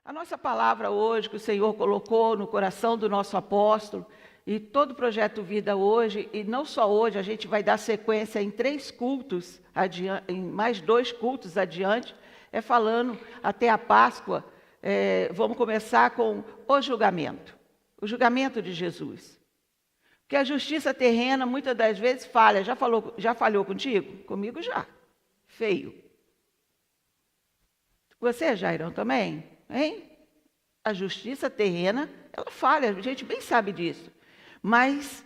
A nossa palavra hoje, que o Senhor colocou no coração do nosso apóstolo, e todo o Projeto Vida hoje, e não só hoje, a gente vai dar sequência em 3 cultos, em mais 2 cultos adiante, é falando até a Páscoa, vamos começar com o julgamento de Jesus. Porque a justiça terrena, muitas das vezes, falha. Já falhou contigo? Comigo já. Feio. Você, Jairão, também? Hein? A justiça terrena, ela falha, a gente bem sabe disso. Mas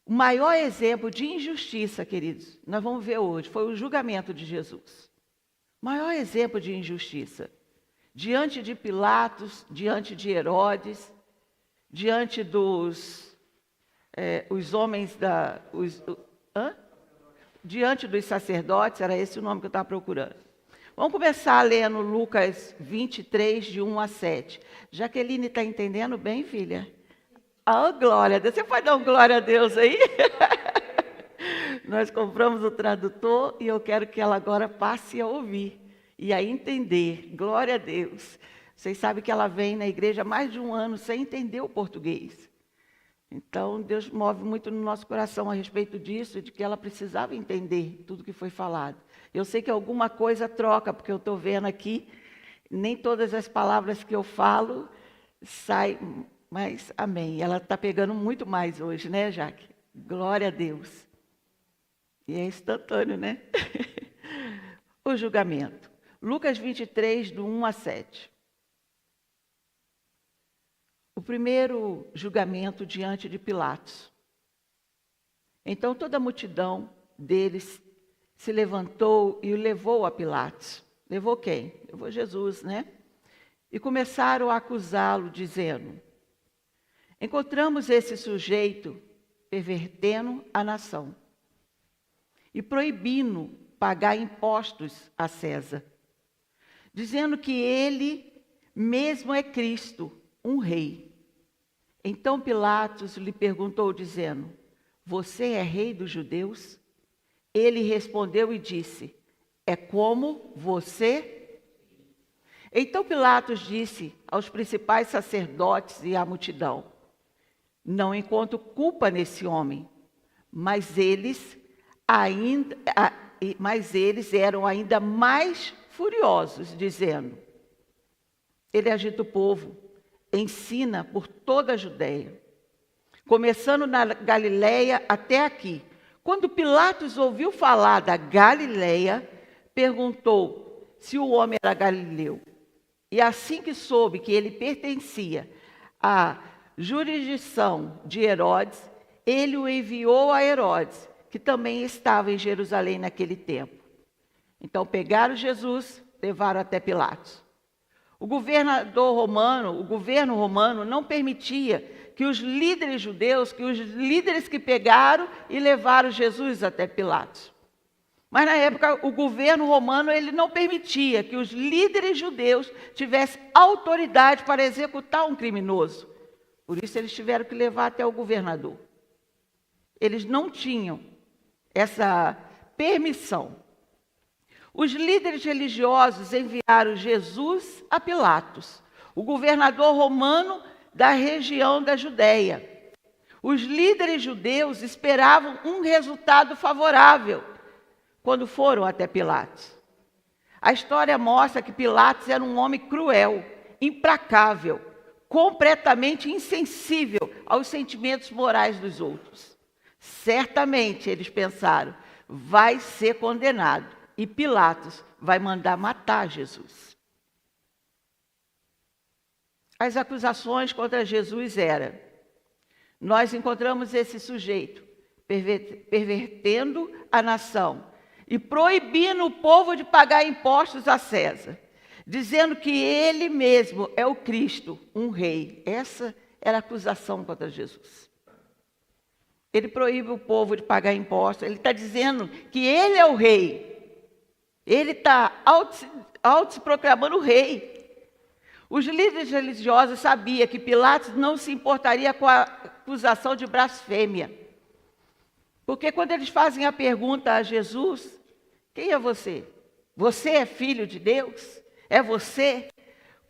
o maior exemplo de injustiça, queridos, nós vamos ver hoje, foi o julgamento de Jesus. O maior exemplo de injustiça. Diante de Pilatos, diante de Herodes, diante dos os homens diante dos sacerdotes, era esse o nome que eu estava procurando. Vamos começar lendo Lucas 23, de 1 a 7. Jaqueline está entendendo bem, filha? Ah, glória a Deus. Você pode dar um glória a Deus aí? Nós compramos o tradutor e eu quero que ela agora passe a ouvir e a entender. Glória a Deus. Vocês sabem que ela vem na igreja há mais de 1 ano sem entender o português. Então, Deus move muito no nosso coração a respeito disso, de que ela precisava entender tudo que foi falado. Eu sei que alguma coisa troca, porque eu estou vendo aqui, nem todas as palavras que eu falo saem, mas amém. Ela está pegando muito mais hoje, né, Jaque? Glória a Deus. E é instantâneo, né? O julgamento. Lucas 23, do 1 a 7. O primeiro julgamento diante de Pilatos. Então toda a multidão deles se levantou e o levou a Pilatos. Levou quem? Levou Jesus, né? E começaram a acusá-lo, dizendo: encontramos esse sujeito pervertendo a nação e proibindo pagar impostos a César, dizendo que ele mesmo é Cristo, um rei. Então Pilatos lhe perguntou, dizendo: você é rei dos judeus? Ele respondeu e disse: é como você. Então Pilatos disse aos principais sacerdotes e à multidão: não encontro culpa nesse homem. Mas eles eram ainda mais furiosos, dizendo: ele agita o povo, ensina por toda a Judéia, começando na Galileia até aqui. Quando Pilatos ouviu falar da Galileia, perguntou se o homem era galileu. E assim que soube que ele pertencia à jurisdição de Herodes, ele o enviou a Herodes, que também estava em Jerusalém naquele tempo. Então pegaram Jesus, levaram até Pilatos. O governo romano não permitia que os líderes judeus, que os líderes que pegaram e levaram Jesus até Pilatos. Mas na época o governo romano ele não permitia que os líderes judeus tivessem autoridade para executar um criminoso. Por isso eles tiveram que levar até o governador. Eles não tinham essa permissão. Os líderes religiosos enviaram Jesus a Pilatos, o governador romano da região da Judéia. Os líderes judeus esperavam um resultado favorável quando foram até Pilatos. A história mostra que Pilatos era um homem cruel, implacável, completamente insensível aos sentimentos morais dos outros. Certamente, eles pensaram, vai ser condenado. E Pilatos vai mandar matar Jesus. As acusações contra Jesus eram: nós encontramos esse sujeito pervertendo a nação e proibindo o povo de pagar impostos a César, dizendo que ele mesmo é o Cristo, um rei. Essa era a acusação contra Jesus. Ele proíbe o povo de pagar impostos, ele está dizendo que ele é o rei. Ele está se proclamando rei. Os líderes religiosos sabiam que Pilatos não se importaria com a acusação de blasfêmia. Porque quando eles fazem a pergunta a Jesus: quem é você? Você é filho de Deus? É você?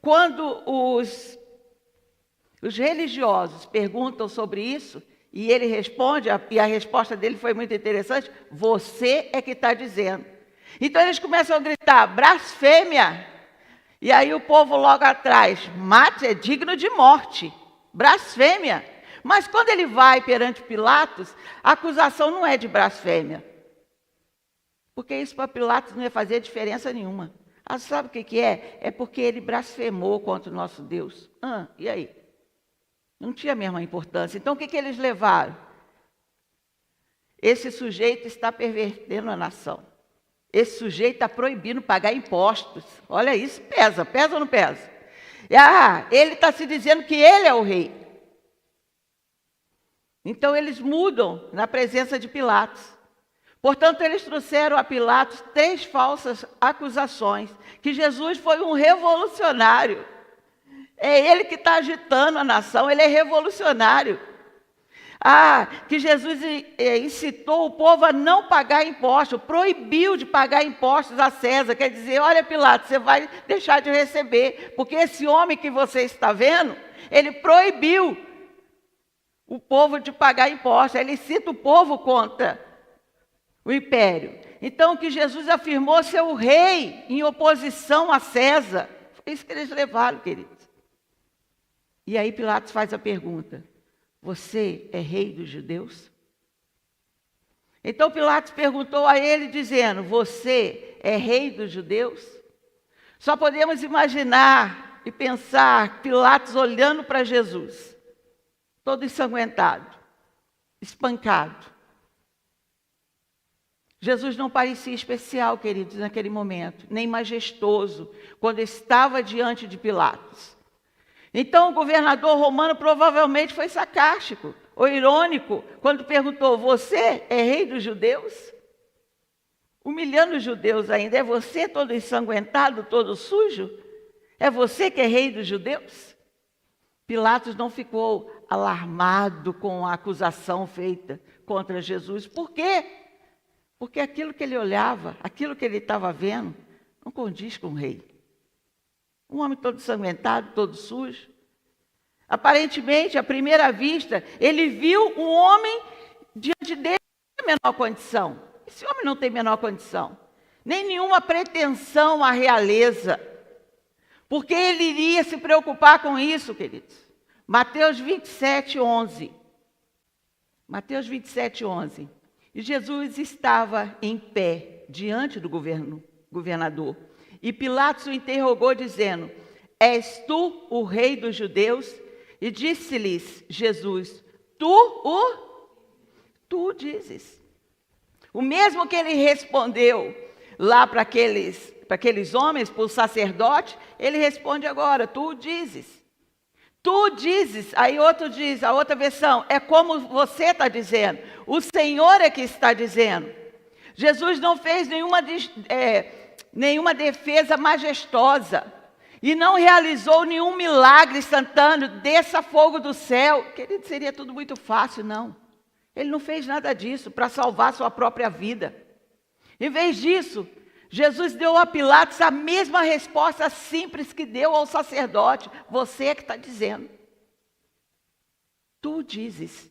quando os religiosos perguntam sobre isso, e ele responde, e a resposta dele foi muito interessante: você é que está dizendo. Então eles começam a gritar: blasfêmia! E aí o povo logo atrás: mate, é digno de morte, blasfêmia. Mas quando ele vai perante Pilatos, a acusação não é de blasfêmia. Porque isso para Pilatos não ia fazer diferença nenhuma. Ah, sabe o que é? É porque ele blasfemou contra o nosso Deus. E aí? Não tinha a mesma importância. Então o que eles levaram? Esse sujeito está pervertendo a nação. Esse sujeito está proibindo pagar impostos. Olha isso, pesa ou não pesa? Ele está se dizendo que ele é o rei. Então eles mudam na presença de Pilatos. Portanto, eles trouxeram a Pilatos 3 falsas acusações, que Jesus foi um revolucionário. É ele que está agitando a nação, ele é revolucionário. Que Jesus incitou o povo a não pagar impostos, proibiu de pagar impostos a César. Quer dizer, olha, Pilatos, você vai deixar de receber, porque esse homem que você está vendo, ele proibiu o povo de pagar impostos, ele incita o povo contra o império. Então, que Jesus afirmou ser o rei em oposição a César. Foi isso que eles levaram, queridos. E aí Pilatos faz a pergunta: você é rei dos judeus? Então Pilatos perguntou a ele, dizendo: você é rei dos judeus? Só podemos imaginar e pensar Pilatos olhando para Jesus, todo ensanguentado, espancado. Jesus não parecia especial, queridos, naquele momento, nem majestoso, quando estava diante de Pilatos. Então o governador romano provavelmente foi sarcástico ou irônico quando perguntou: você é rei dos judeus? Humilhando os judeus ainda: é você todo ensanguentado, todo sujo? É você que é rei dos judeus? Pilatos não ficou alarmado com a acusação feita contra Jesus. Por quê? Porque aquilo que ele olhava, aquilo que ele estava vendo, não condiz com o rei. Um homem todo ensanguentado, todo sujo. Aparentemente, à primeira vista, ele viu um homem diante dele sem a menor condição. Esse homem não tem menor condição, nem nenhuma pretensão à realeza. Porque ele iria se preocupar com isso, queridos. Mateus 27, 11. Mateus 27, 11. E Jesus estava em pé diante do governador. E Pilatos o interrogou, dizendo: és tu o rei dos judeus? E disse-lhes Jesus: tu dizes. O mesmo que ele respondeu lá para aqueles homens, para o sacerdote, ele responde agora: tu dizes. Tu dizes. Aí outro diz, a outra versão: é como você está dizendo. O Senhor é que está dizendo. Jesus não fez nenhuma defesa majestosa. E não realizou nenhum milagre instantâneo: desça fogo do céu. Querido, seria tudo muito fácil, não. Ele não fez nada disso para salvar sua própria vida. Em vez disso, Jesus deu a Pilatos a mesma resposta simples que deu ao sacerdote: você é que está dizendo. Tu dizes.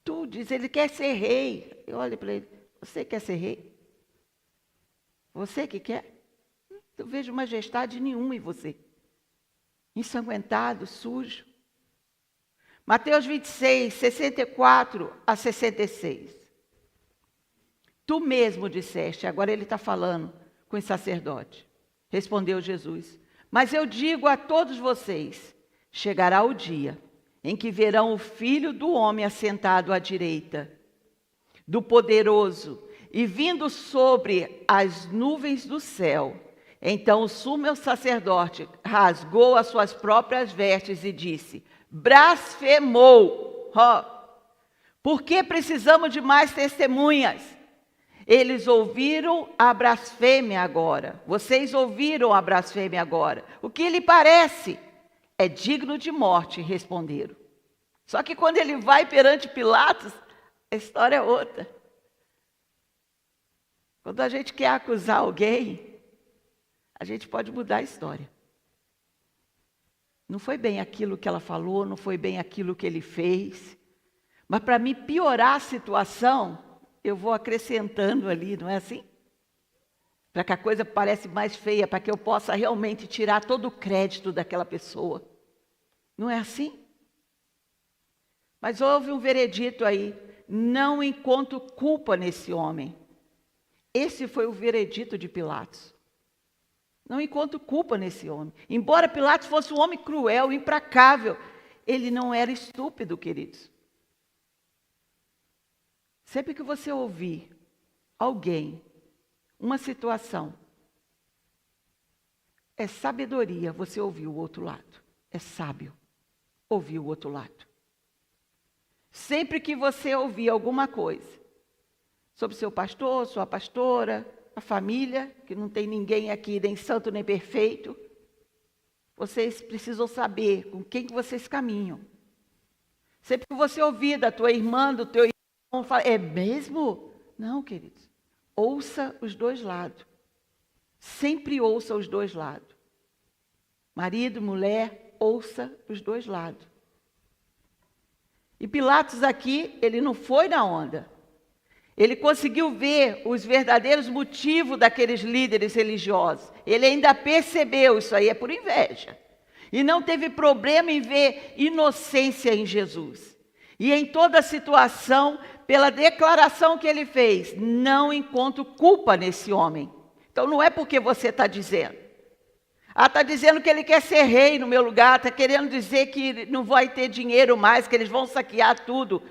Tu dizes. Ele quer ser rei. Eu olho para ele: você quer ser rei? Você que quer? Eu vejo majestade nenhuma em você. Ensanguentado, sujo. Mateus 26, 64 a 66. Tu mesmo disseste. Agora ele está falando com o sacerdote. Respondeu Jesus: mas eu digo a todos vocês: chegará o dia em que verão o Filho do Homem assentado à direita do Poderoso e vindo sobre as nuvens do céu. Então o sumo sacerdote rasgou as suas próprias vestes e disse: blasfemou. Por que precisamos de mais testemunhas? Eles ouviram a blasfêmia agora. Vocês ouviram a blasfêmia agora. O que lhe parece? É digno de morte, responderam. Só que quando ele vai perante Pilatos, a história é outra. Quando a gente quer acusar alguém, a gente pode mudar a história. Não foi bem aquilo que ela falou, não foi bem aquilo que ele fez. Mas para me piorar a situação, eu vou acrescentando ali, não é assim? Para que a coisa pareça mais feia, para que eu possa realmente tirar todo o crédito daquela pessoa. Não é assim? Mas houve um veredito aí. Não encontro culpa nesse homem. Esse foi o veredito de Pilatos. Não encontro culpa nesse homem. Embora Pilatos fosse um homem cruel, implacável, ele não era estúpido, queridos. Sempre que você ouvir alguém, uma situação, é sabedoria você ouvir o outro lado. É sábio ouvir o outro lado. Sempre que você ouvir alguma coisa sobre seu pastor, sua pastora, a família, que não tem ninguém aqui, nem santo nem perfeito, vocês precisam saber com quem que vocês caminham. Sempre que você ouvir da tua irmã, do teu irmão, fala, é mesmo? Não, queridos. Ouça os dois lados. Sempre ouça os dois lados. Marido, mulher, ouça os dois lados. E Pilatos aqui, ele não foi na onda. Ele conseguiu ver os verdadeiros motivos daqueles líderes religiosos. Ele ainda percebeu, isso aí é por inveja. E não teve problema em ver inocência em Jesus. E em toda a situação, pela declaração que ele fez, não encontro culpa nesse homem. Então não é porque você está dizendo. Está dizendo que ele quer ser rei no meu lugar, está querendo dizer que não vai ter dinheiro mais, que eles vão saquear tudo.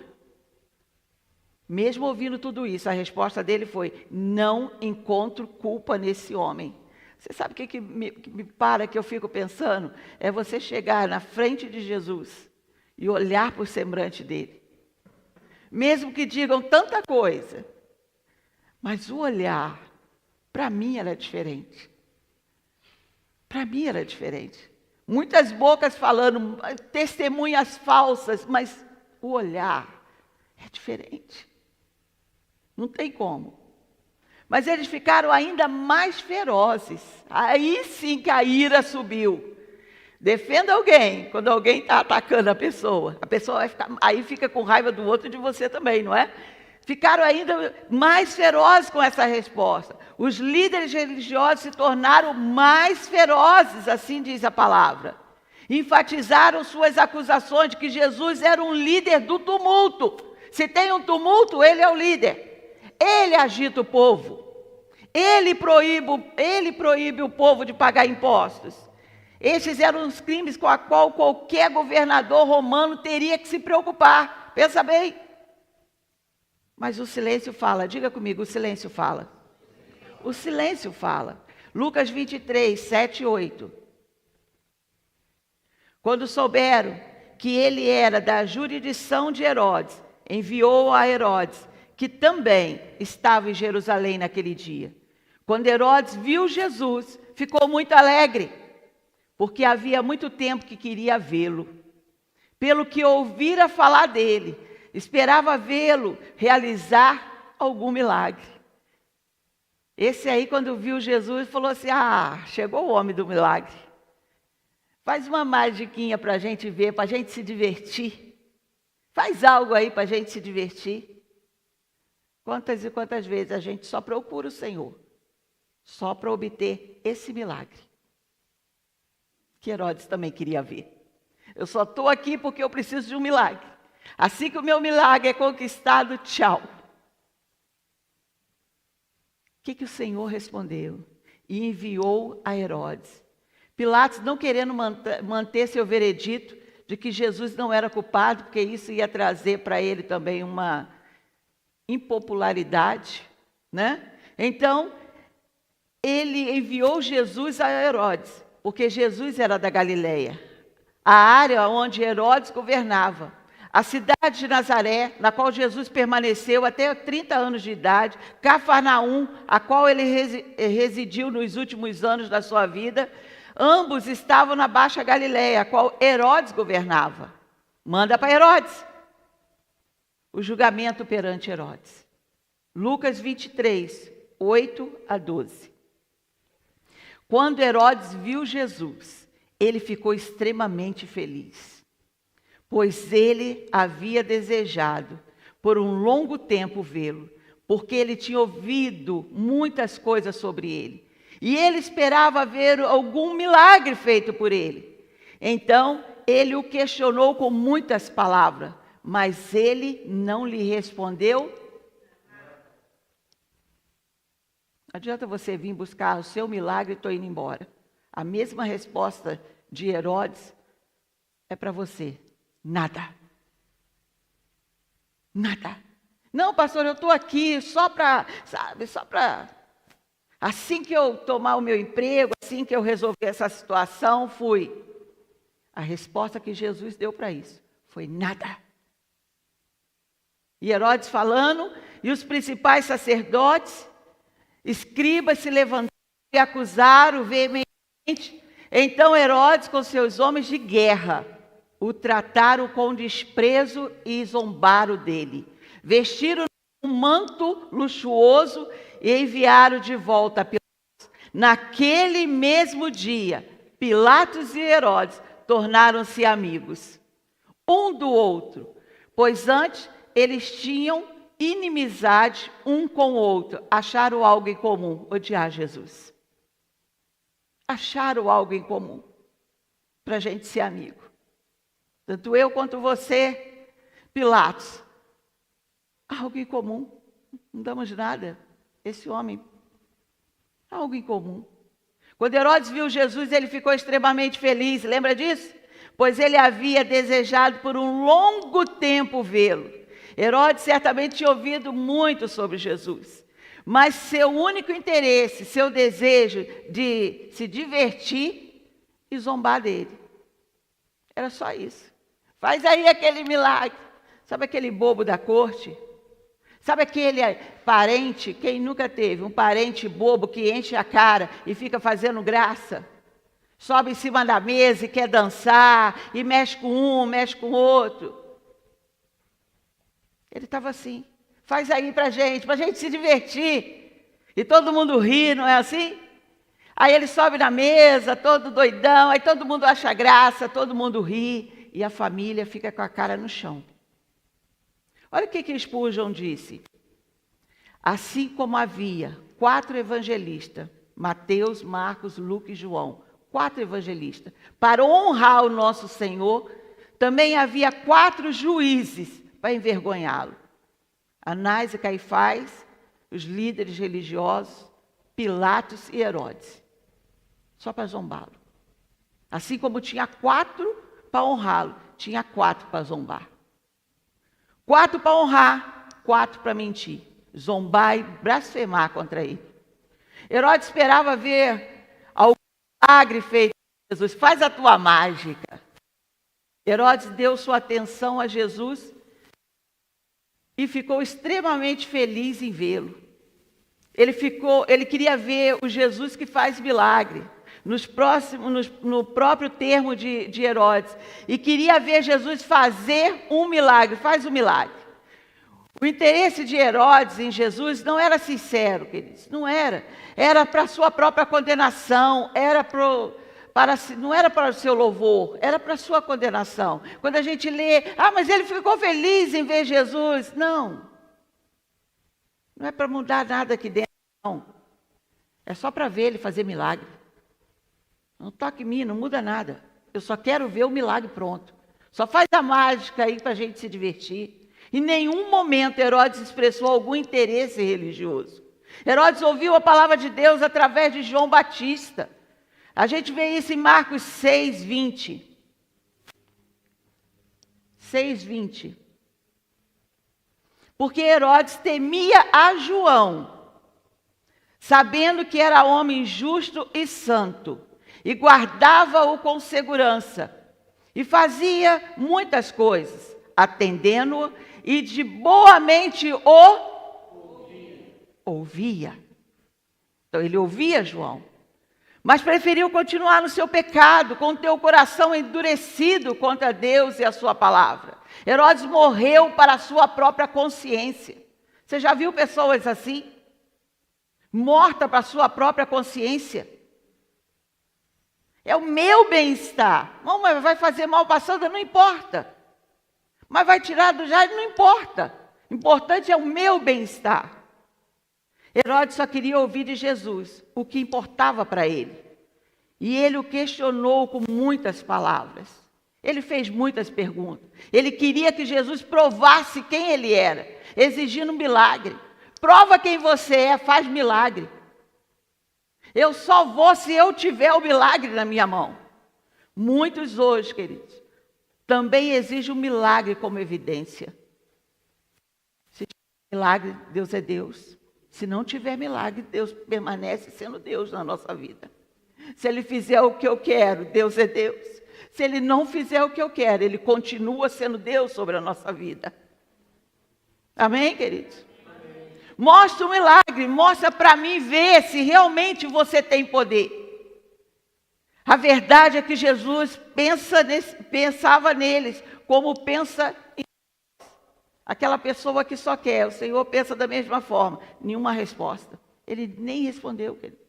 Mesmo ouvindo tudo isso, a resposta dele foi, não encontro culpa nesse homem. Você sabe o que me para, que eu fico pensando? É você chegar na frente de Jesus e olhar para o semblante dele. Mesmo que digam tanta coisa, mas o olhar, para mim, era diferente. Para mim era diferente. Muitas bocas falando, testemunhas falsas, mas o olhar é diferente. Não tem como. Mas eles ficaram ainda mais ferozes. Aí sim que a ira subiu. Defenda alguém quando alguém está atacando a pessoa vai ficar, aí fica com raiva do outro e de você também, não é? Ficaram ainda mais ferozes com essa resposta. Os líderes religiosos se tornaram mais ferozes, assim diz a palavra. Enfatizaram suas acusações de que Jesus era um líder do tumulto. Se tem um tumulto, ele é o líder. Ele agita o povo. Ele proíbe o povo de pagar impostos. Estes eram os crimes com a qual qualquer governador romano teria que se preocupar. Pensa bem. Mas o silêncio fala. Diga comigo, o silêncio fala. O silêncio fala. Lucas 23, 7 e 8. Quando souberam que ele era da jurisdição de Herodes, enviou a Herodes, que também estava em Jerusalém naquele dia. Quando Herodes viu Jesus, ficou muito alegre, porque havia muito tempo que queria vê-lo. Pelo que ouvira falar dele, esperava vê-lo realizar algum milagre. Esse aí, quando viu Jesus, falou assim, chegou o homem do milagre. Faz uma magiquinha para a gente ver, para a gente se divertir. Faz algo aí para a gente se divertir. Quantas e quantas vezes a gente só procura o Senhor, só para obter esse milagre, que Herodes também queria ver. Eu só estou aqui porque eu preciso de um milagre. Assim que o meu milagre é conquistado, tchau. O que o Senhor respondeu? E enviou a Herodes. Pilatos, não querendo manter seu veredito de que Jesus não era culpado, porque isso ia trazer para ele também uma impopularidade, né? Então, ele enviou Jesus a Herodes, porque Jesus era da Galileia, a área onde Herodes governava. A cidade de Nazaré, na qual Jesus permaneceu até 30 anos de idade, Cafarnaum, a qual ele residiu nos últimos anos da sua vida, ambos estavam na Baixa Galileia, a qual Herodes governava. Manda para Herodes. O julgamento perante Herodes. Lucas 23, 8 a 12. Quando Herodes viu Jesus, ele ficou extremamente feliz, pois ele havia desejado por um longo tempo vê-lo, porque ele tinha ouvido muitas coisas sobre ele. E ele esperava ver algum milagre feito por ele. Então, ele o questionou com muitas palavras, mas ele não lhe respondeu. Não adianta você vir buscar o seu milagre e estou indo embora. A mesma resposta de Herodes é para você. Nada. Nada. Não, pastor, eu estou aqui só para, assim que eu tomar o meu emprego, assim que eu resolver essa situação, fui. A resposta que Jesus deu para isso foi nada. E Herodes falando, e os principais sacerdotes, escribas se levantaram e acusaram veementemente. Então Herodes, com seus homens de guerra, o trataram com desprezo e zombaram dele. Vestiram um manto luxuoso e enviaram de volta a Pilatos. Naquele mesmo dia, Pilatos e Herodes tornaram-se amigos, um do outro, pois antes eles tinham inimizade um com o outro. Acharam algo em comum: odiar Jesus. Acharam algo em comum para a gente ser amigo. Tanto eu quanto você, Pilatos. Algo em comum. Não damos nada. Esse homem, algo em comum. Quando Herodes viu Jesus, ele ficou extremamente feliz. Lembra disso? Pois ele havia desejado por um longo tempo vê-lo. Herodes certamente tinha ouvido muito sobre Jesus. Mas seu único interesse, seu desejo de se divertir e zombar dele. Era só isso. Faz aí aquele milagre. Sabe aquele bobo da corte? Sabe aquele parente, quem nunca teve um parente bobo que enche a cara e fica fazendo graça? Sobe em cima da mesa e quer dançar, e mexe com um, mexe com o outro. Ele estava assim. Faz aí para a gente se divertir. E todo mundo ri, não é assim? Aí ele sobe na mesa, todo doidão, aí todo mundo acha graça, todo mundo ri, e a família fica com a cara no chão. Olha o que Spurgeon disse. Assim como havia 4 evangelistas, Mateus, Marcos, Lucas e João, 4 evangelistas, para honrar o nosso Senhor, também havia 4 juízes para envergonhá-lo. Anás e Caifás, os líderes religiosos, Pilatos e Herodes. Só para zombá-lo. Assim como tinha 4 para honrá-lo, tinha 4 para zombar. 4 para honrar, 4 para mentir, zombar e blasfemar contra ele. Herodes esperava ver algum milagre feito por Jesus. Faz a tua mágica. Herodes deu sua atenção a Jesus e ficou extremamente feliz em vê-lo. Ele queria ver o Jesus que faz milagre, no próprio termo de Herodes, e queria ver Jesus fazer um milagre, faz um milagre. O interesse de Herodes em Jesus não era sincero, queridos, não era. Era para a sua própria condenação, não era para o seu louvor, era para a sua condenação. Quando a gente lê, mas ele ficou feliz em ver Jesus. Não é para mudar nada aqui dentro, não. É só para ver ele fazer milagre. Não toque em mim, não muda nada. Eu só quero ver o milagre pronto. Só faz a mágica aí para a gente se divertir. Em nenhum momento Herodes expressou algum interesse religioso. Herodes ouviu a palavra de Deus através de João Batista. A gente vê isso em Marcos 6:20. 6:20. Porque Herodes temia a João, sabendo que era homem justo e santo, e guardava-o com segurança, e fazia muitas coisas, atendendo-o, e de boa mente o ouvia. Então ele ouvia João, mas preferiu continuar no seu pecado, com o teu coração endurecido contra Deus e a sua palavra. Herodes morreu para a sua própria consciência. Você já viu pessoas assim? Morta para a sua própria consciência? É o meu bem-estar. Não, mas vai fazer mal passando, não importa. Mas vai tirar do Jairo, não importa. O importante é o meu bem-estar. Herodes só queria ouvir de Jesus o que importava para ele. E ele o questionou com muitas palavras. Ele fez muitas perguntas. Ele queria que Jesus provasse quem ele era, exigindo um milagre. Prova quem você é, faz milagre. Eu só vou se eu tiver o milagre na minha mão. Muitos hoje, queridos, também exigem um milagre como evidência. Se tiver milagre, Deus é Deus. Se não tiver milagre, Deus permanece sendo Deus na nossa vida. Se Ele fizer o que eu quero, Deus é Deus. Se Ele não fizer o que eu quero, Ele continua sendo Deus sobre a nossa vida. Amém, queridos? Amém. Mostra o milagre, mostra para mim ver se realmente você tem poder. A verdade é que Jesus pensava neles como pensa em aquela pessoa que só quer. O Senhor pensa da mesma forma. Nenhuma resposta. Ele nem respondeu, querido.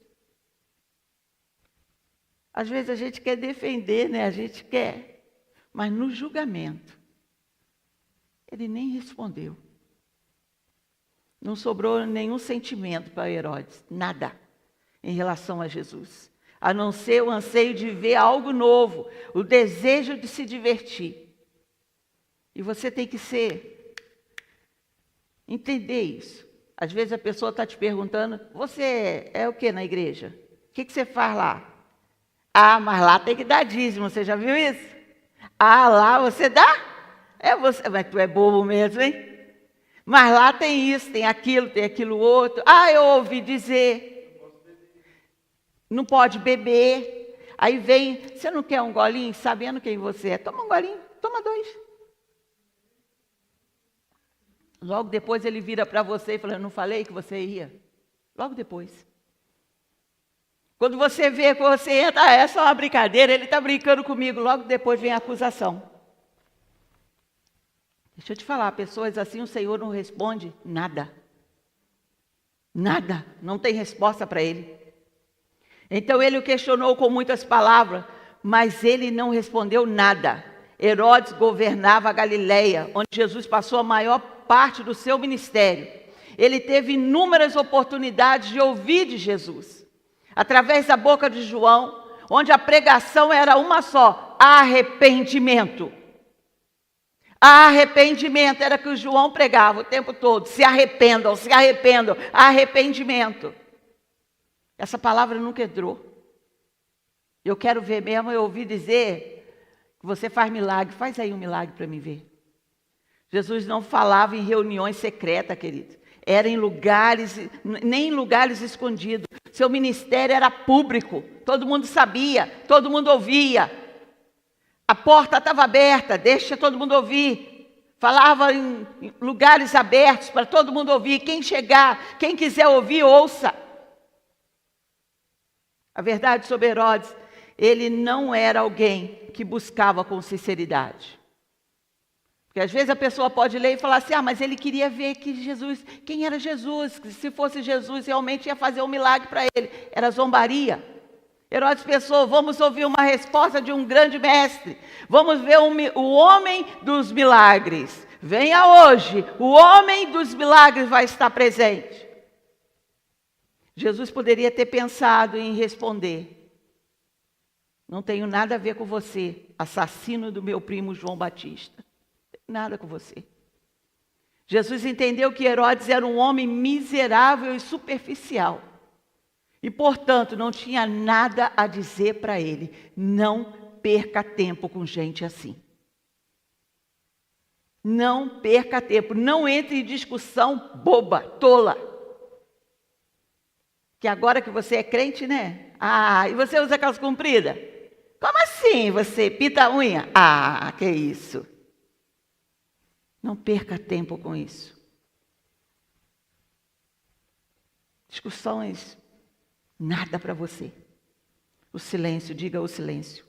Às vezes a gente quer defender, né? A gente quer. Mas no julgamento, ele nem respondeu. Não sobrou nenhum sentimento para Herodes. Nada em relação a Jesus. A não ser o anseio de ver algo novo. O desejo de se divertir. E você tem que entender isso. Às vezes a pessoa está te perguntando, você é o que na igreja? O que você faz lá? Ah, mas lá tem que dar dízimo, você já viu isso? Ah, lá você dá? Mas tu é bobo mesmo, hein? Mas lá tem isso, tem aquilo outro. Ah, eu ouvi dizer. Não pode beber. Aí vem, você não quer um golinho? Sabendo quem você é, toma um golinho, toma 2. Logo depois ele vira para você e fala, eu não falei que você ia? Logo depois. Quando você vê que você entra, é só uma brincadeira, ele está brincando comigo, logo depois vem a acusação. Deixa eu te falar, pessoas assim o Senhor não responde nada. Nada, não tem resposta para ele. Então ele o questionou com muitas palavras, mas ele não respondeu nada. Herodes governava a Galileia, onde Jesus passou a maior parte do seu ministério. Ele teve inúmeras oportunidades de ouvir de Jesus. Através da boca de João, onde a pregação era uma só, arrependimento. Arrependimento era que o João pregava o tempo todo, se arrependam, arrependimento. Essa palavra nunca entrou. Eu quero ver mesmo, eu ouvi dizer que você faz milagre, faz aí um milagre para mim ver. Jesus não falava em reuniões secretas, querido. Era em lugares, nem em lugares escondidos. Seu ministério era público. Todo mundo sabia, todo mundo ouvia. A porta estava aberta, deixa todo mundo ouvir. Falava em lugares abertos para todo mundo ouvir. Quem chegar, quem quiser ouvir, ouça. A verdade sobre Herodes, ele não era alguém que buscava com sinceridade. Porque às vezes a pessoa pode ler e falar assim, mas ele queria ver que Jesus, quem era Jesus? Que se fosse Jesus, realmente ia fazer um milagre para ele. Era zombaria. Herodes pensou, vamos ouvir uma resposta de um grande mestre. Vamos ver o homem dos milagres. Venha hoje, o homem dos milagres vai estar presente. Jesus poderia ter pensado em responder, não tenho nada a ver com você, assassino do meu primo João Batista. Nada com você. Jesus entendeu que Herodes era um homem miserável e superficial. E, portanto, não tinha nada a dizer para ele. Não perca tempo com gente assim. Não perca tempo. Não entre em discussão boba, tola. Que agora que você é crente, né? E você usa calça comprida? Como assim você pinta a unha? Que isso. Não perca tempo com isso. Discussões, nada para você. O silêncio, diga o silêncio.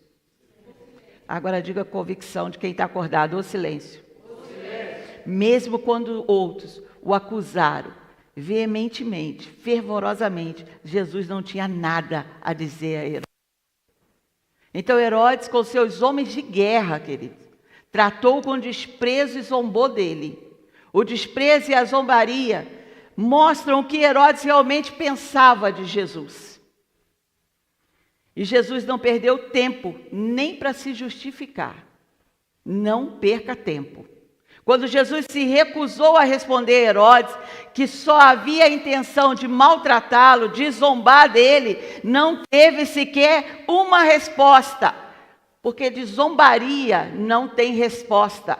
Agora diga a convicção de quem está acordado, o silêncio. Mesmo quando outros o acusaram veementemente, fervorosamente, Jesus não tinha nada a dizer a ele. Então Herodes, com seus homens de guerra, queridos, tratou com desprezo e zombou dele. O desprezo e a zombaria mostram o que Herodes realmente pensava de Jesus. E Jesus não perdeu tempo nem para se justificar. Não perca tempo. Quando Jesus se recusou a responder a Herodes, que só havia a intenção de maltratá-lo, de zombar dele, não teve sequer uma resposta, porque de zombaria não tem resposta.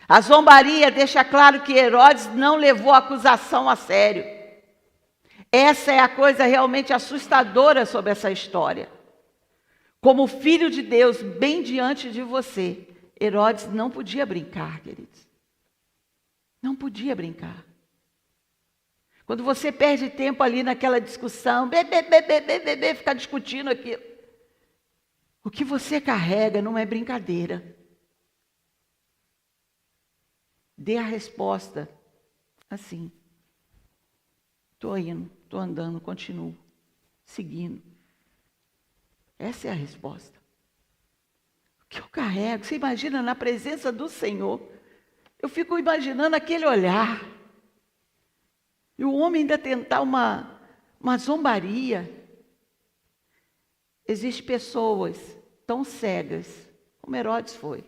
A zombaria deixa claro que Herodes não levou a acusação a sério. Essa é a coisa realmente assustadora sobre essa história. Como filho de Deus, bem diante de você, Herodes não podia brincar, queridos. Não podia brincar. Quando você perde tempo ali naquela discussão, ficar discutindo aquilo. O que você carrega não é brincadeira. Dê a resposta assim. Estou indo, estou andando, continuo, seguindo. Essa é a resposta. O que eu carrego? Você imagina na presença do Senhor. Eu fico imaginando aquele olhar. E o homem ainda tentar uma zombaria. Existem pessoas tão cegas, como Herodes foi,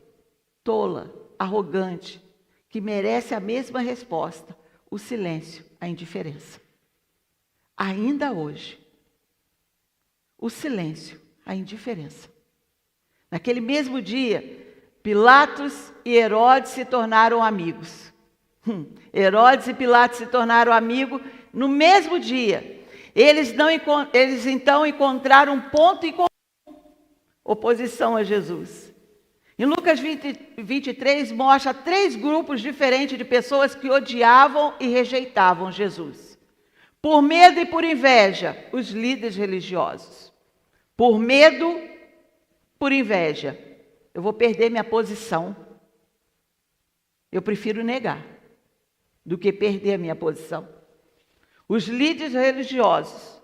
tola, arrogante, que merece a mesma resposta, o silêncio, a indiferença. Ainda hoje, o silêncio, a indiferença. Naquele mesmo dia, Pilatos e Herodes se tornaram amigos. Herodes e Pilatos se tornaram amigos no mesmo dia. Eles então encontraram um ponto em comum, oposição a Jesus. Em Lucas 23 mostra 3 grupos diferentes de pessoas que odiavam e rejeitavam Jesus. Por medo e por inveja, os líderes religiosos. Por medo, por inveja, eu vou perder minha posição. Eu prefiro negar do que perder a minha posição. Os líderes religiosos,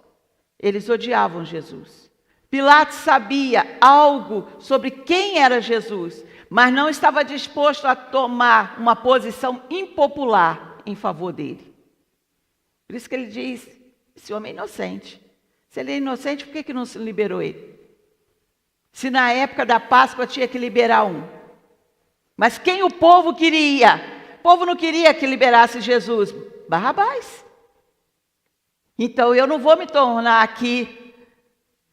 eles odiavam Jesus. Pilatos sabia algo sobre quem era Jesus, mas não estava disposto a tomar uma posição impopular em favor dele. Por isso que ele diz, esse homem é inocente. Se ele é inocente, por que não se liberou ele? Se na época da Páscoa tinha que liberar um. Mas quem o povo queria? O povo não queria que liberasse Jesus. Barrabás. Então eu não vou me tornar aqui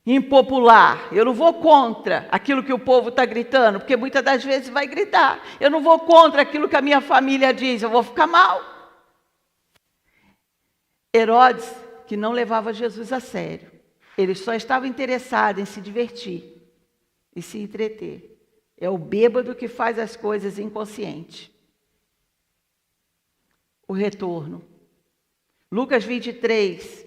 impopular. Eu não vou contra aquilo que o povo está gritando, porque muitas das vezes vai gritar. Eu não vou contra aquilo que a minha família diz, eu vou ficar mal. Herodes, que não levava Jesus a sério. Ele só estava interessado em se divertir e se entreter. É o bêbado que faz as coisas inconsciente. O retorno. Lucas 23,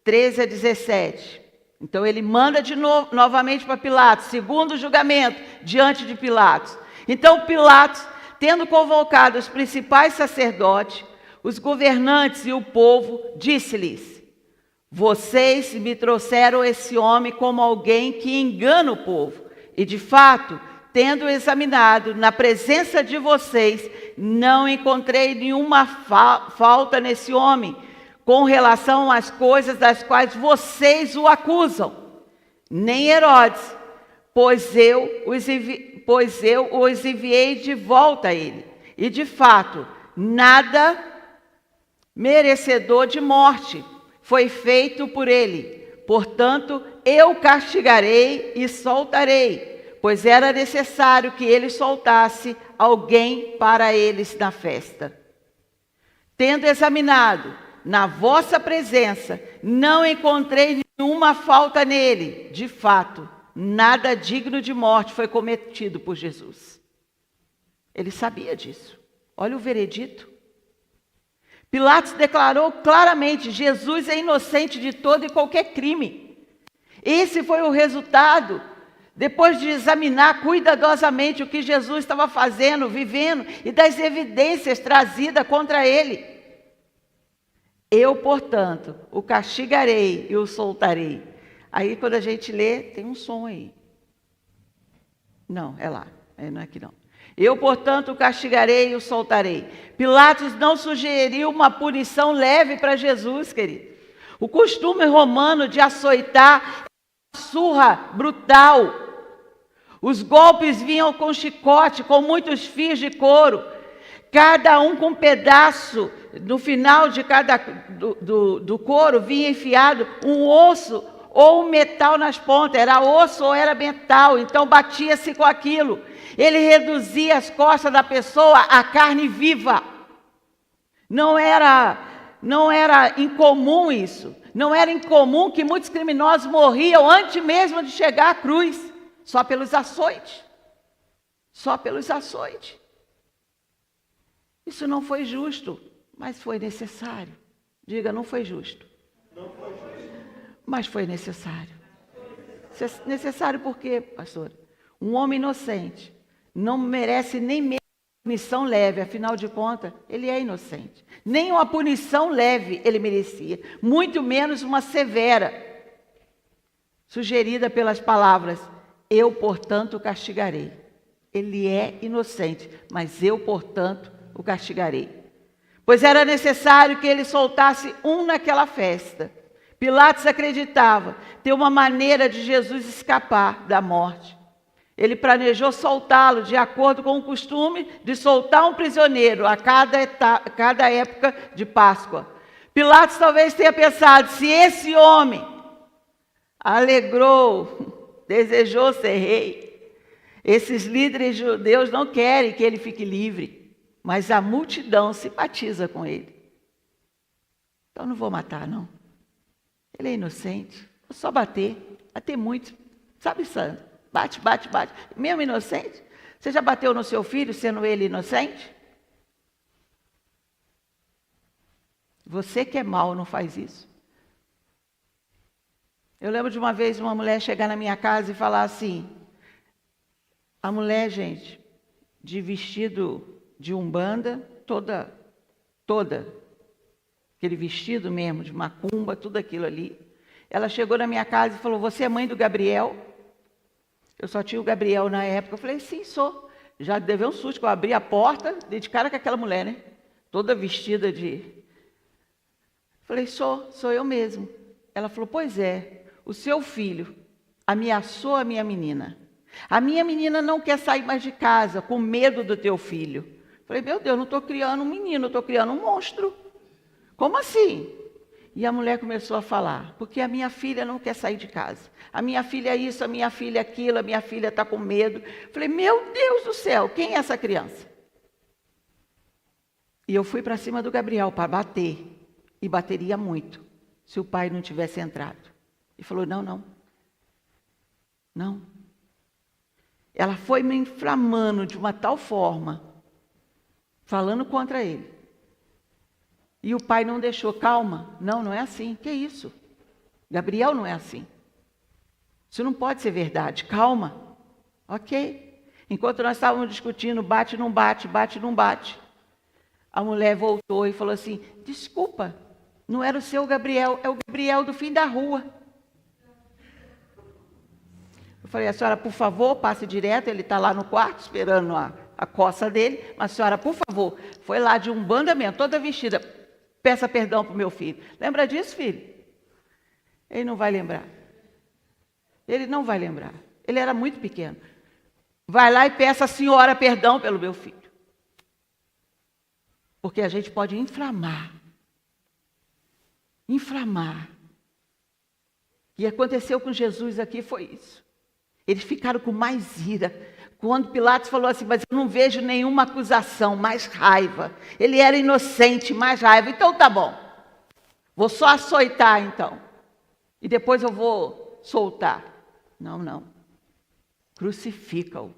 13 a 17. Então ele manda de novo, novamente para Pilatos, segundo julgamento, diante de Pilatos. Então Pilatos, tendo convocado os principais sacerdotes, os governantes e o povo, disse-lhes: vocês me trouxeram esse homem como alguém que engana o povo. E de fato, tendo examinado na presença de vocês, não encontrei nenhuma falta nesse homem com relação às coisas das quais vocês o acusam. Nem Herodes, pois eu os enviei de volta a ele. E de fato, nada merecedor de morte foi feito por ele. Portanto, eu castigarei e soltarei, pois era necessário que ele soltasse alguém para eles na festa. Tendo examinado na vossa presença, não encontrei nenhuma falta nele. De fato, nada digno de morte foi cometido por Jesus. Ele sabia disso. Olha o veredito. Pilatos declarou claramente: Jesus é inocente de todo e qualquer crime. Esse foi o resultado, depois de examinar cuidadosamente o que Jesus estava fazendo, vivendo, e das evidências trazidas contra ele. Eu, portanto, o castigarei e o soltarei. Aí, quando a gente lê, tem um som aí. Não, é lá. Não é aqui não. Eu, portanto, o castigarei e o soltarei. Pilatos não sugeriu uma punição leve para Jesus, querido. O costume romano de açoitar é uma surra brutal. Os golpes vinham com chicote, com muitos fios de couro, cada um com um pedaço. No final de cada do couro vinha enfiado um osso ou um metal nas pontas. Era osso ou era metal, então batia-se com aquilo. Ele reduzia as costas da pessoa a carne viva. Não era incomum isso. Não era incomum que muitos criminosos morriam antes mesmo de chegar à cruz. Só pelos açoites. Só pelos açoites. Isso não foi justo, mas foi necessário. Diga, não foi justo. Não foi justo. Mas foi necessário. Necessário por quê, pastor? Um homem inocente não merece nem mesmo punição leve, afinal de contas, ele é inocente. Nem uma punição leve ele merecia, muito menos uma severa, sugerida pelas palavras, eu, portanto, o castigarei. Ele é inocente, mas eu, portanto, o castigarei. Pois era necessário que ele soltasse um naquela festa. Pilatos acreditava ter uma maneira de Jesus escapar da morte. Ele planejou soltá-lo de acordo com o costume de soltar um prisioneiro a cada época de Páscoa. Pilatos talvez tenha pensado, se esse homem alegrou, desejou ser rei, esses líderes judeus não querem que ele fique livre, mas a multidão simpatiza com ele. Então não vou matar, não. Ele é inocente, vou só bater muito. Sabe, Sandra? Bate. Mesmo inocente? Você já bateu no seu filho, sendo ele inocente? Você que é mau não faz isso. Eu lembro de uma vez uma mulher chegar na minha casa e falar assim, a mulher, gente, de vestido de umbanda, toda, aquele vestido mesmo, de macumba, tudo aquilo ali. Ela chegou na minha casa e falou, você é mãe do Gabriel? Eu só tinha o Gabriel na época. Eu falei, sim, sou. Já deu um susto, que eu abri a porta, dei de cara com aquela mulher, né? Toda vestida de... Falei, sou eu mesmo. Ela falou, pois é, o seu filho ameaçou a minha menina. A minha menina não quer sair mais de casa, com medo do teu filho. Falei, meu Deus, não estou criando um menino, estou criando um monstro. Como assim? E a mulher começou a falar, porque a minha filha não quer sair de casa. A minha filha é isso, a minha filha é aquilo, a minha filha está com medo. Falei, meu Deus do céu, quem é essa criança? E eu fui para cima do Gabriel para bater. E bateria muito, se o pai não tivesse entrado. E falou, não. Ela foi me inflamando de uma tal forma, falando contra ele. E o pai não deixou, calma, não é assim, que isso? Gabriel não é assim. Isso não pode ser verdade, calma, ok? Enquanto nós estávamos discutindo, bate, não bate, a mulher voltou e falou assim, desculpa, não era o seu Gabriel, é o Gabriel do fim da rua. Eu falei, a senhora, por favor, passe direto, ele está lá no quarto esperando a coça dele, mas a senhora, por favor, foi lá de umbanda mesmo, toda vestida, peça perdão para o meu filho. Lembra disso, filho? Ele não vai lembrar. Ele não vai lembrar. Ele era muito pequeno. Vai lá e peça a senhora perdão pelo meu filho. Porque a gente pode inflamar. E aconteceu com Jesus aqui, foi isso. Eles ficaram com mais ira. Quando Pilatos falou assim, mas eu não vejo nenhuma acusação, mais raiva. Ele era inocente, mais raiva. Então tá bom. Vou só açoitar então. E depois eu vou soltar. Não. Crucifica-o.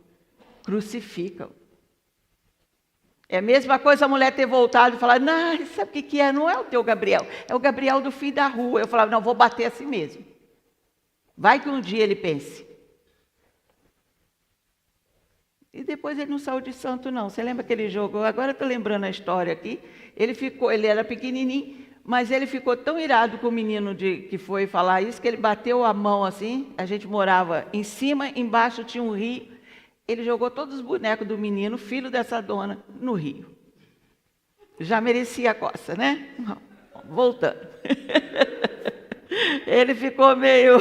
É a mesma coisa a mulher ter voltado e falar, não, sabe o que é? Não é o teu Gabriel, é o Gabriel do fim da rua. Eu falava, não, vou bater assim mesmo. Vai que um dia ele pense. E depois ele não saiu de santo, não. Você lembra aquele jogo? Agora eu estou lembrando a história aqui. Ele era pequenininho, Mas ele ficou tão irado com o menino que foi falar isso, que ele bateu a mão assim, a gente morava em cima, embaixo tinha um rio, ele jogou todos os bonecos do menino, filho dessa dona, no rio. Já merecia a coça, né? Voltando. Ele ficou meio...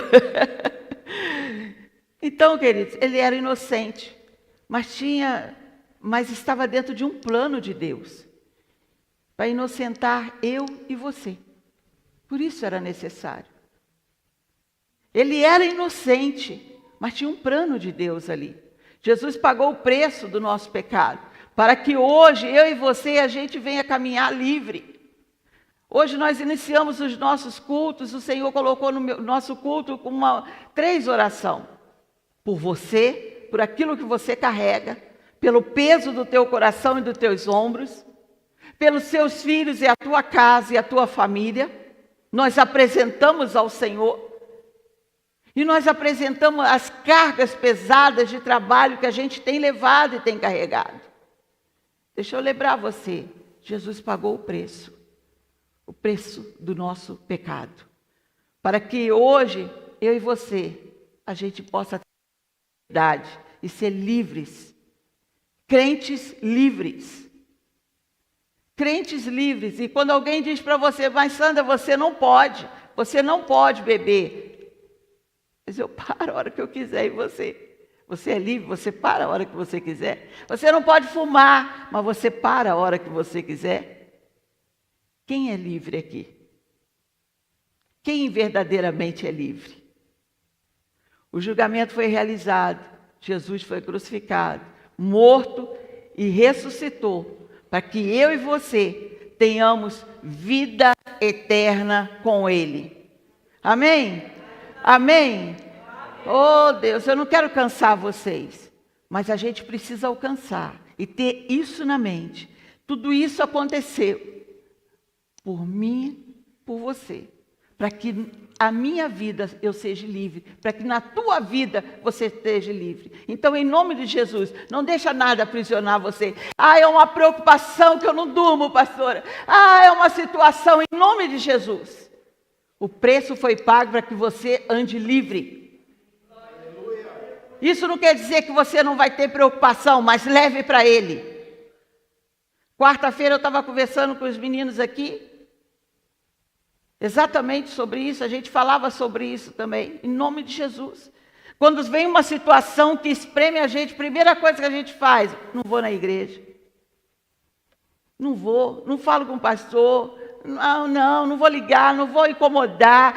Então, queridos, ele era inocente, mas estava dentro de um plano de Deus, para inocentar eu e você. Por isso era necessário. Ele era inocente, mas tinha um plano de Deus ali. Jesus pagou o preço do nosso pecado, para que hoje, eu e você, a gente venha caminhar livre. Hoje nós iniciamos os nossos cultos, o Senhor colocou no nosso culto com 3 orações. Por você, por aquilo que você carrega, pelo peso do teu coração e dos teus ombros, pelos seus filhos e a tua casa e a tua família. Nós apresentamos ao Senhor. E nós apresentamos as cargas pesadas de trabalho que a gente tem levado e tem carregado. Deixa eu lembrar você, Jesus pagou o preço do nosso pecado, para que hoje, eu e você, a gente possa ter liberdade e ser livres, crentes livres. Crentes livres. E quando alguém diz para você, mas Sandra, você não pode beber. Mas eu paro a hora que eu quiser e você é livre, você para a hora que você quiser. Você não pode fumar, mas você para a hora que você quiser. Quem é livre aqui? Quem verdadeiramente é livre? O julgamento foi realizado, Jesus foi crucificado, morto e ressuscitou, para que eu e você tenhamos vida eterna com Ele. Amém? Amém? Oh Deus, eu não quero cansar vocês, mas a gente precisa alcançar e ter isso na mente. Tudo isso aconteceu por mim, por você, para que a minha vida eu seja livre, para que na tua vida você esteja livre. Então, em nome de Jesus, não deixa nada aprisionar você. É uma preocupação que eu não durmo, pastora. É uma situação, em nome de Jesus. O preço foi pago para que você ande livre. Isso não quer dizer que você não vai ter preocupação, mas leve para Ele. Quarta-feira eu estava conversando com os meninos aqui, exatamente sobre isso, a gente falava sobre isso também, em nome de Jesus. Quando vem uma situação que espreme a gente, primeira coisa que a gente faz, não vou na igreja. Não vou, não falo com o pastor, não vou ligar, não vou incomodar.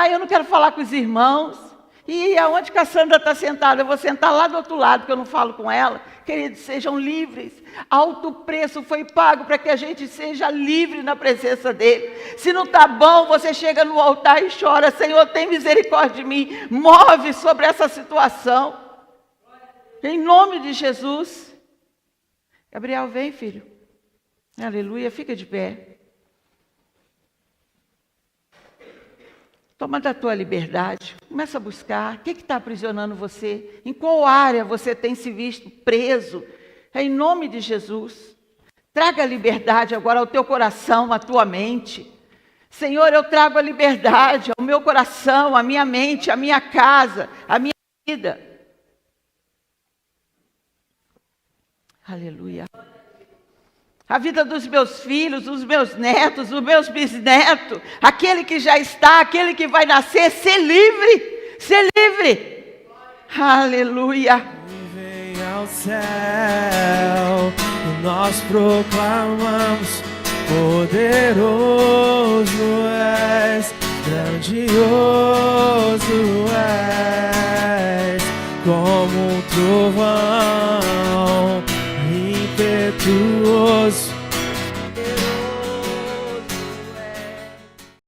Eu não quero falar com os irmãos. E aonde que a Sandra está sentada? Eu vou sentar lá do outro lado, que eu não falo com ela. Queridos, sejam livres. Alto preço foi pago para que a gente seja livre na presença dEle. Se não está bom, você chega no altar e chora. Senhor, tem misericórdia de mim. Move sobre essa situação. Em nome de Jesus. Gabriel, vem, filho. Aleluia, fica de pé. Toma da tua liberdade, começa a buscar. O que está aprisionando você? Em qual área você tem se visto preso? Em nome de Jesus. Traga a liberdade agora ao teu coração, à tua mente. Senhor, eu trago a liberdade ao meu coração, à minha mente, à minha casa, à minha vida. Aleluia. A vida dos meus filhos, dos meus netos, dos meus bisnetos, aquele que já está, aquele que vai nascer, ser livre, ser livre. Aleluia. Vem ao céu, nós proclamamos, poderoso és, grandioso és, como um trovão impetuoso,